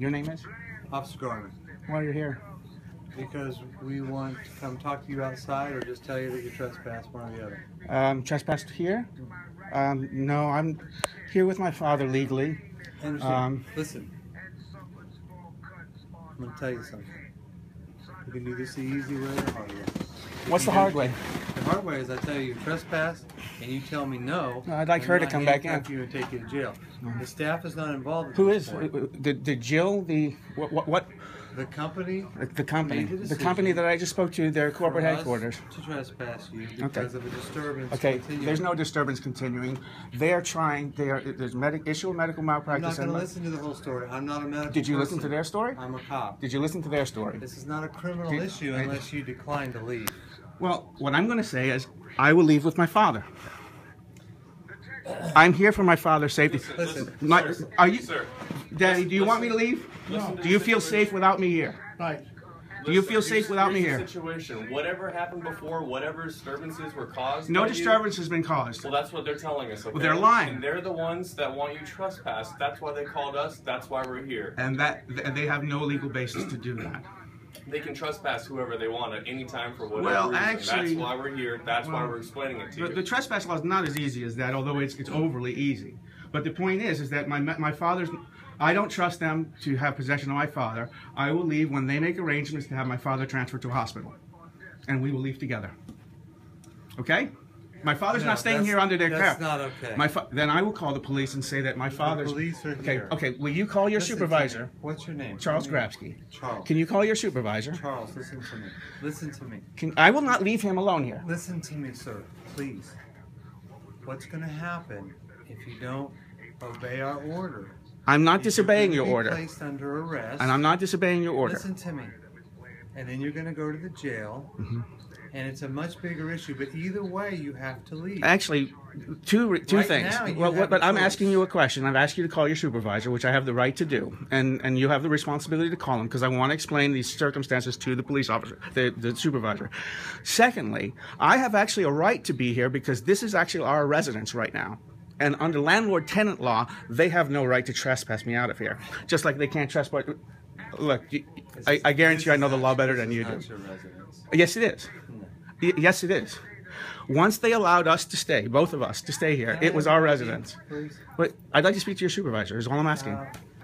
Your name is? Officer Garman. Why are you here? Because we want to come talk to you outside, or just tell you that you trespassed, one or the other. Trespassed here? No, I'm here with my father legally. Listen, I'm going to tell you something. You can do this the easy way or the hard way. What's the hard way? The hard way is I tell you you trespass, and you tell me no. I'd like her to come back in. You and take you to jail. The staff is not involved. Who is? Did Jill? What? The company. The company. The company that I just spoke to. Their corporate headquarters. To trespass you because of a disturbance. Okay. There's no disturbance continuing. They are trying. There's issue of medical malpractice. I'm not going to listen to the whole story. I'm not a medical. Did you listen to their story? I'm a cop. Did you listen to their story? This is not a criminal issue unless you decline to leave. Well, what I'm going to say is I will leave with my father. I'm here for my father's safety. Listen, are you, sir, Daddy, do you want me to leave? No. Do you feel safe without me here? right. Do you feel safe without me here? Situation. Whatever happened before, whatever disturbances were caused. No disturbance has been caused. Well, that's what they're telling us. Okay? Well, they're lying. And they're the ones that want you trespassed. That's why they called us. That's why we're here. And they have no legal basis to do that. They can trespass whoever they want at any time for whatever Well, reason. actually, that's why we're here. That's why we're explaining it to you. The trespass law is not as easy as that, although it's overly easy. But the point is that my father's. I don't trust them to have possession of my father. I will leave when they make arrangements to have my father transferred to a hospital, and we will leave together. Okay? My father's not staying here under their care. That's not okay. Then I will call the police and say that my father's. The police are here. Okay. Will you call your supervisor? What's your name? Charles Grabsky. Charles. Can you call your supervisor? Charles, listen to me. Listen to me. I will not leave him alone here. Listen to me, sir. Please. What's going to happen if you don't obey our order? I'm not disobeying your order. Placed under arrest. And I'm not disobeying your order. Listen to me. And then you're going to go to the jail. And it's a much bigger issue. But either way, you have to leave. Actually, two things. But I'm asking you a question. I've asked you to call your supervisor, which I have the right to do, and you have the responsibility to call him because I want to explain these circumstances to the police officer, the supervisor. Secondly, I have actually a right to be here because this is actually our residence right now. And under landlord-tenant law, they have no right to trespass me out of here. Just like they can't trespass. Look, I guarantee you I know the law better than you do. Yes, it is. Yes, it is. Once they allowed us to stay, both of us, to stay here, it was our residence. But I'd like to speak to your supervisor, is all I'm asking.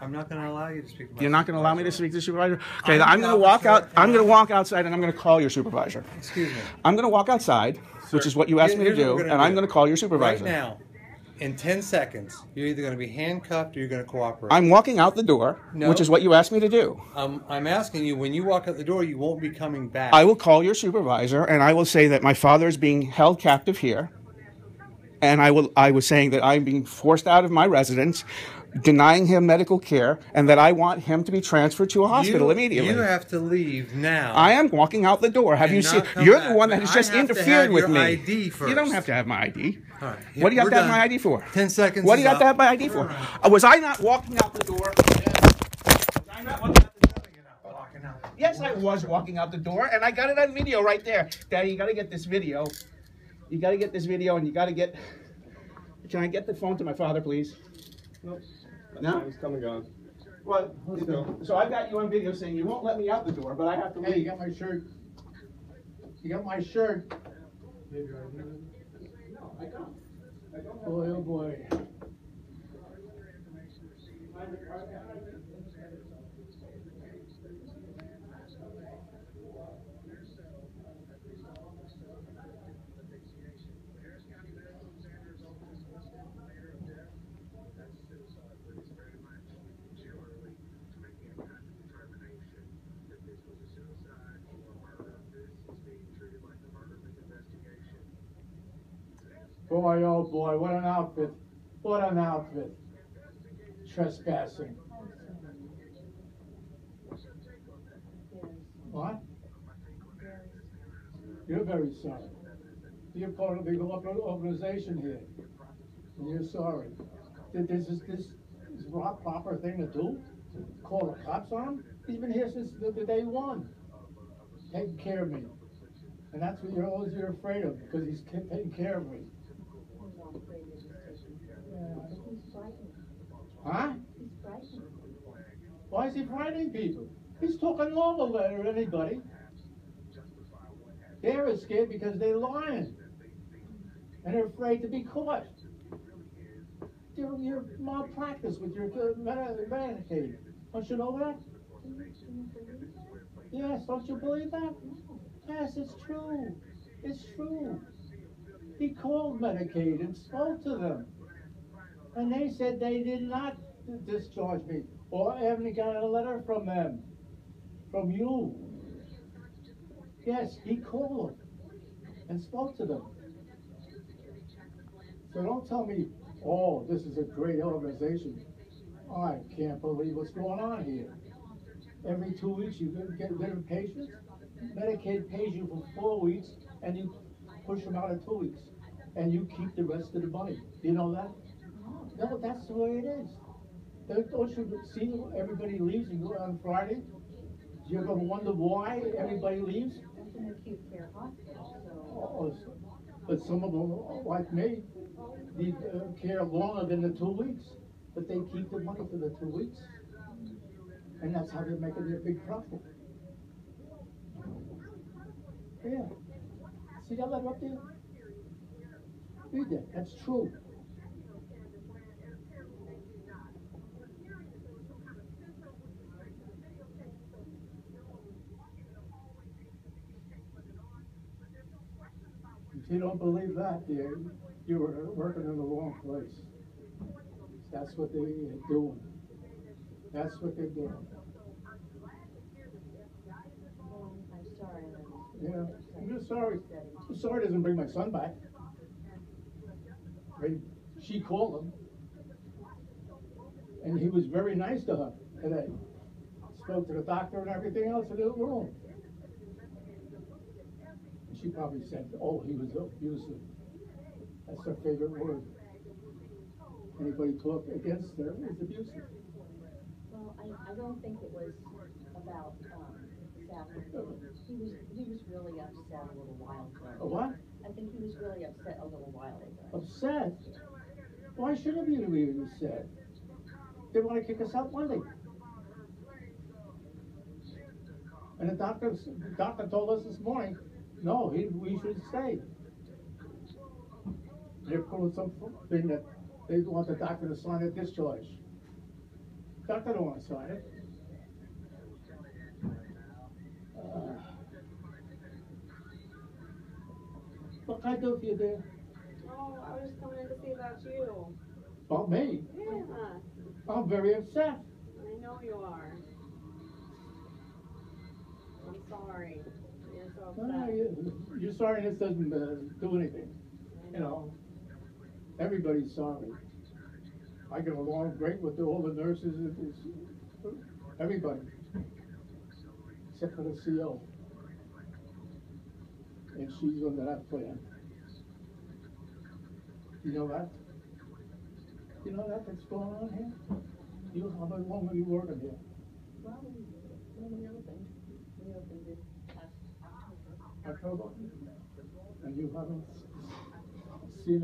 I'm not going to allow you to speak to my You're not going to allow me to speak to the supervisor? Okay, I'm going to walk out. I'm going to walk outside and I'm going to call your supervisor. Excuse me. I'm going to walk outside, which is what you asked me to do, and I'm going to call your supervisor. Right now, in 10 seconds, you're either going to be handcuffed or you're going to cooperate. I'm walking out the door, which is what you asked me to do. I'm asking you, when you walk out the door, you won't be coming back. I will call your supervisor, and I will say that my father is being held captive here, and I was saying that I'm being forced out of my residence, denying him medical care, and that I want him to be transferred to a hospital immediately. You have to leave now. I am walking out the door. Have you seen? You're the one that has just interfered with me. ID first. You don't have to have my ID. All right. What do you have to have my ID for? 10 seconds. What do you have to have my ID for? Was I not walking out the door? Was I not walking out the door? Yes, I was walking out the door, and I got it on video right there. Daddy, you got to get this video. You got to get this video, and you got to get. Can I get the phone to my father, please? Nope. No? It's coming on. Well, so I got you on video saying you won't let me out the door, but I have to leave. Hey, you got my shirt. You got my shirt. No, I don't. Boy, oh boy. Boy, oh boy, what an outfit. What an outfit. Trespassing. What? You're very sorry. You're part of the organization here. And you're sorry. This is a proper thing to do? Call the cops on him? He's been here since the day one. Taking care of me. And that's what you're afraid of, because he's taking care of me. Huh? Why is he frightening people? He's talking normal to anybody. They're scared because they're lying. And they're afraid to be caught. You're malpractice with your Medicaid. Don't you know that? Yes, don't you believe that? Yes, it's true. It's true. He called Medicaid and spoke to them. And they said they did not discharge me. Or I haven't got a letter from them. From you. Yes, he called them and spoke to them. So don't tell me, oh, this is a great organization. I can't believe what's going on here. Every 2 weeks you get rid of patients. Medicaid pays you for 4 weeks and you push them out in 2 weeks. And you keep the rest of the money. You know that? No, that's the way it is. Don't you see everybody leaves on Friday? Do you ever wonder why everybody leaves? That's an acute care hospital, so. But some of them, like me, need care longer than the 2 weeks. But they keep the money for the 2 weeks. And that's how they're making their big profit. Yeah. See that letter up there? Read that. That's true. If you don't believe that, dear, you were working in the wrong place. That's what they're doing. That's what they're doing. I'm sorry. Yeah, I'm just sorry. I'm sorry it doesn't bring my son back. Right? She called him, and he was very nice to her today. Spoke to the doctor and everything else in the room. And she probably said, oh, he was abusive. That's her favorite word. Anybody talk against her is abusive. Well, I don't think it was about he was really upset a little while ago. A what? I think he was really upset a little while ago. Upset? Why shouldn't he be upset? They want to kick us out Monday. And the doctor told us this morning, no, we should stay. They're pulling something that they want the doctor to sign a discharge. The doctor don't want to sign it. What can I do for you, dear? Oh, I was coming in to see about you. About me? Yeah, I'm very upset. I know you are. I'm sorry. You're so upset. You're sorry this doesn't do anything. You know, everybody's sorry. I get along great with all the nurses, everybody, except for the CO. And she's under that plan. You know that? You know that's going on here? How long have you working here? Well, we opened it last October. October? And you haven't seen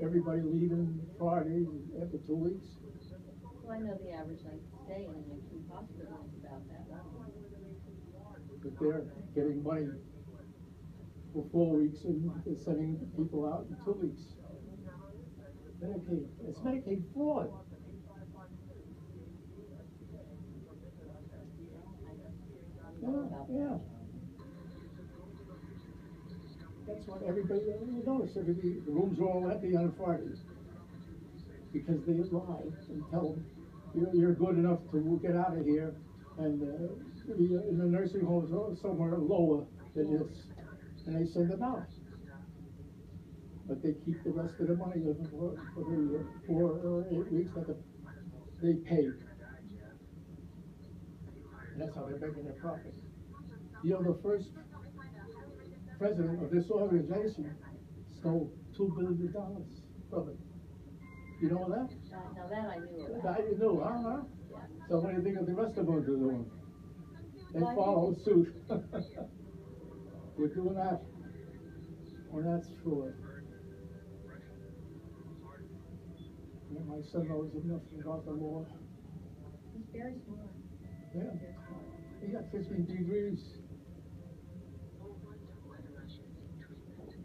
everybody leaving Friday after 2 weeks? Well, I know the average length of stay in an acute hospital is about that long. But they're getting money for 4 weeks and they're sending people out in 2 weeks. Medicaid. It's Medicaid fraud. Yeah. That's what everybody notice. The rooms are all empty on Friday because they lie and tell them you're good enough to get out of here and be in the nursing homes or somewhere lower than this, and they send them out. But they keep the rest of the money for the 4 or 8 weeks that they pay. And that's how they're making their profit. You know, the first president of this organization stole $2 billion from it. You know that? Now that I knew about. That you knew, huh? Yeah. So what do you think of the rest of them are doing? They Well, follow suit. We're doing that. And that's true. And my son knows nothing about the law. He's very smart. Yeah. He got 15 degrees.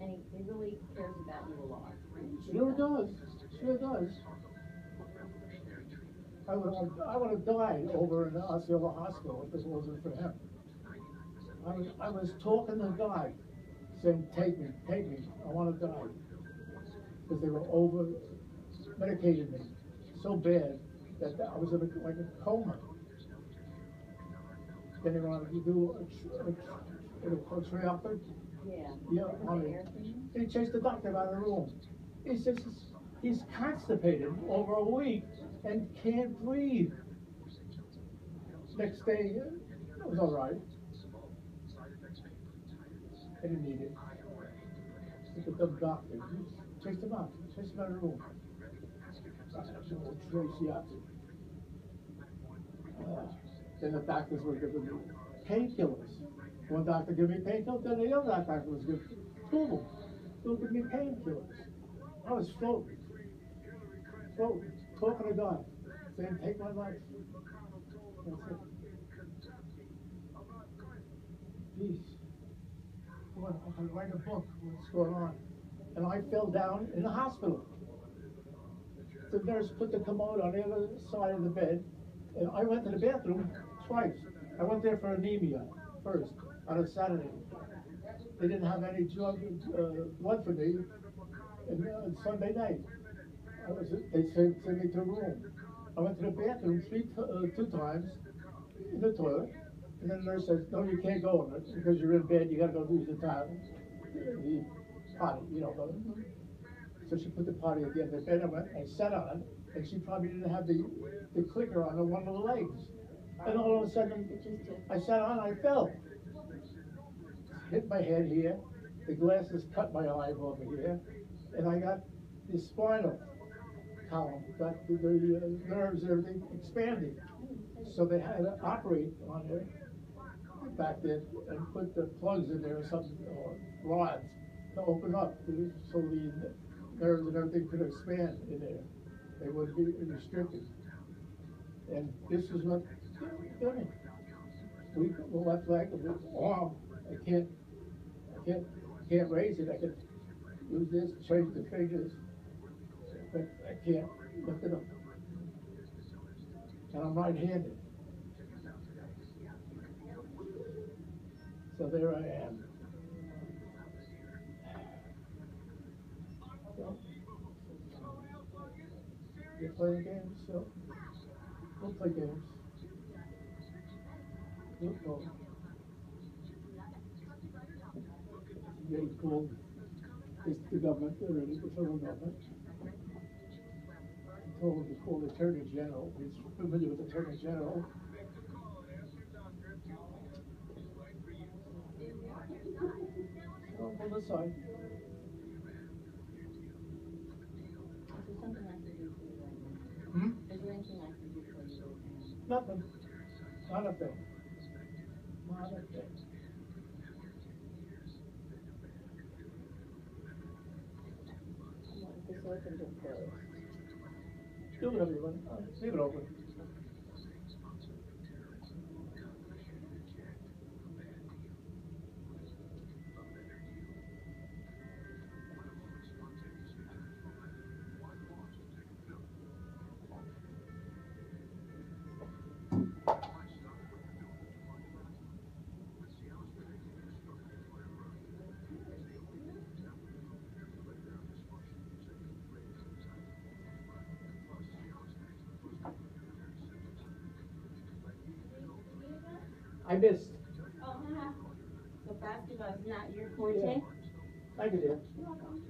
And he really cares about you a lot. Sure does. Sure does. I would have died over in the Osceola Hospital if it wasn't for him. I was talking to God, saying, take me, I want to die. Because they were over medicated me so bad that I was in like a coma. Then they wanted to do a triathlon. Yeah. Yeah, on it. He chased the doctor out of the room. He says he's constipated over a week and can't breathe. Next day, it was all right. I didn't need it. It's a dumb doctor. Chased him out. Chased him out of the room. Tracy out. Then the doctors were giving me painkillers. One doctor gave me painkillers, then the other doctor was giving two of them. They were giving me painkillers. I was floating, talking to God, saying, take my life. That's it. Jeez. Well, I can write a book, what's going on. And I fell down in the hospital. The nurse put the commode on the other side of the bed, and I went to the bathroom twice. I went there for anemia first on a Saturday. They didn't have any blood for me. And Sunday night, they sent me to a room. I went to the bathroom two times in the toilet, and then the nurse says, no, you can't go in it because you're in bed. You got to go use the towel, the potty, you know. So she put the potty at the end of the bed. I sat on it, and she probably didn't have the clicker on one of the legs. And all of a sudden, I sat on, I fell. Hit my head here. The glasses cut my eyeball over here, and I got the spinal column, got the nerves and everything expanding. So they had to operate on there back then and put the plugs in there or something, or rods to open up so the nerves and everything could expand in there. They wouldn't be restricted. And this is what they're doing. The left leg, the arm, I can't raise it. I can use this, change the fingers, but I can't lift it up. And I'm right-handed. So there I am. So, you're playing games, so we'll play games. We'll go. Yeah, he called the government, the federal government. He told him to call the Attorney General. He's familiar with the Attorney General. So on the side. Is there something I can do for you right now? Hmm? Is there anything I can do for you right now? Nothing. Not a thing. Not a thing. This open or closed? Do whatever you want. Leave it open. I missed. Oh, so basketball is not your forte? I could do. You're welcome.